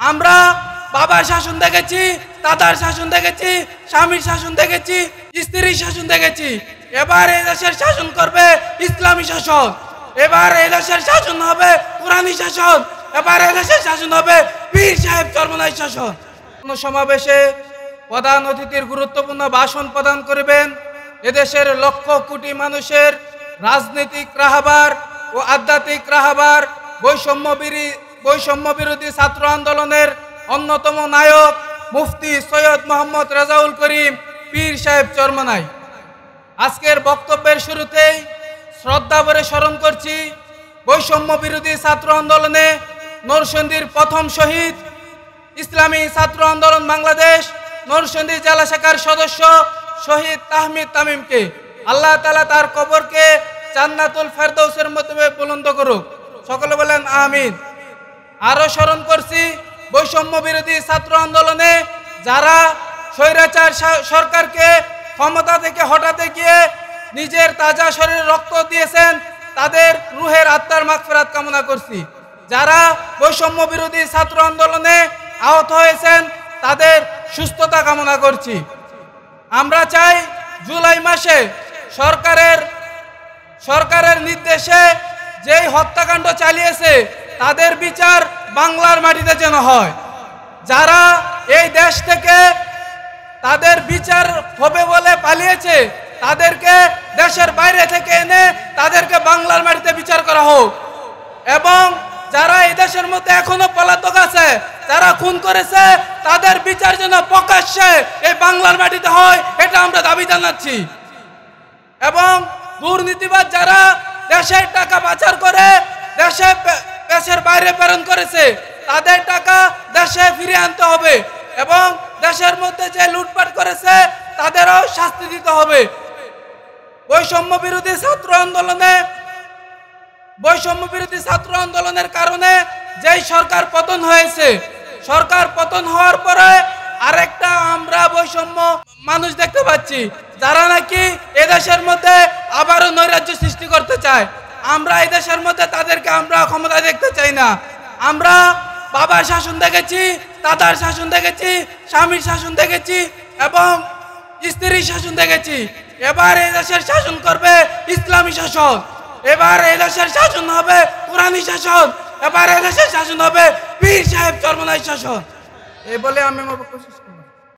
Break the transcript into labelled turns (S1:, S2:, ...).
S1: আমরা বাবার শাসন দেখেছি, দাদার শাসন দেখেছি, স্বামীর শাসন দেখেছি, স্ত্রীর শাসন দেখেছি। এবার এই দেশের শাসন করবে ইসলামী শাসন। এবার এই দেশের শাসন হবে কোরআনী শাসন। এবার এই দেশের শাসন হবে পীর সাহেব চরমনাই শাসন। সমাবেশে প্রধান অতিথির গুরুত্বপূর্ণ ভাষণ প্রদান করবেন এদেশের লক্ষ কোটি মানুষের রাজনৈতিক রাহবার ও আধ্যাত্মিক রাহবার বৈষম্য বিরোধী ছাত্র আন্দোলনের অন্যতম নায়ক মুফতি সৈয়দ মোহাম্মদ রেজাউল করিম পীর সাহেব চরমনাই। আজকের বক্তব্যের শুরুতেই শ্রদ্ধা ভরে স্মরণ করছি বৈষম্য বিরোধী ছাত্র আন্দোলনে নরসিংদীর প্রথম শহীদ, ইসলামী ছাত্র আন্দোলন বাংলাদেশ নরসিংদী জেলা শাখার সদস্য শহীদ তাহমিদ তামিমকে। আল্লাহ তাআলা তার কবরকে জান্নাতুল ফেরদৌসের মধ্যে বুলন্দ করুক, সকলে বলেন আমিন। আরো স্মরণ করছি বৈষম্য বিরোধী ছাত্র আন্দোলনে যারা স্বৈরাচার সরকারকে ক্ষমতা থেকে হটাতে গিয়ে নিজের তাজা শরীরে রক্ত দিয়েছেন তাদের রুহের আত্মার মাগফিরাত কামনা করছি। যারা বৈষম্য বিরোধী ছাত্র আন্দোলনে আহত হয়েছেন তাদের সুস্থতা কামনা করছি। আমরা চাই জুলাই মাসে সরকারের নির্দেশে যেই হত্যাকাণ্ড চালিয়েছে তাদের বিচার বাংলার মাটিতে যেন হয়। যারা এই দেশ থেকে তাদের বিচার হবে বলে পালিয়েছে তাদেরকে দেশের বাইরে থেকে এনে তাদেরকে বাংলার মাটিতে বিচার করা হোক। এবং যারা এই দেশের মধ্যে এখনো পলাতক আছে, যারা খুন করেছে তাদের বিচার যেন প্রকাশ্যে এই বাংলার মাটিতে হয়, এটা আমরা দাবি জানাচ্ছি। এবং দুর্নীতিবাজ যারা দেশের টাকা পাচার করে দেশের বাইরে প্রেরণ করেছে তাদের টাকা দেশে ফিরিয়ে আনতে হবে এবং দেশের মধ্যে যে লুটপাট করেছে তাদেরও শাস্তি দিতে হবে। বৈষম্য বিরোধী ছাত্র আন্দোলনের কারণে যেই সরকার পতন হয়েছে, সরকার পতন হওয়ার পরে আরেকটা আমরা বৈষম্য মানুষ দেখতে পাচ্ছি যারা নাকি এদেশের মধ্যে আবারও নৈরাজ্য সৃষ্টি করতে চায়। আমরা এই দেশের মধ্যে তাদেরকে আমরা ক্ষমতা দেখতে চাই না। আমরা বাবার শাসন দেখেছি, দাদার শাসন দেখেছি, স্বামীর শাসন দেখেছি এবং স্ত্রীর শাসন দেখেছি। এবার এই দেশের শাসন করবে ইসলামী শাসন। এবার এই দেশের শাসন হবে কোরআনী শাসন। এবার এই দেশের শাসন হবে পীর সাহেব চরমনাই শাসন। এই বলে আমি আমার বক্তব্য শেষ করলাম।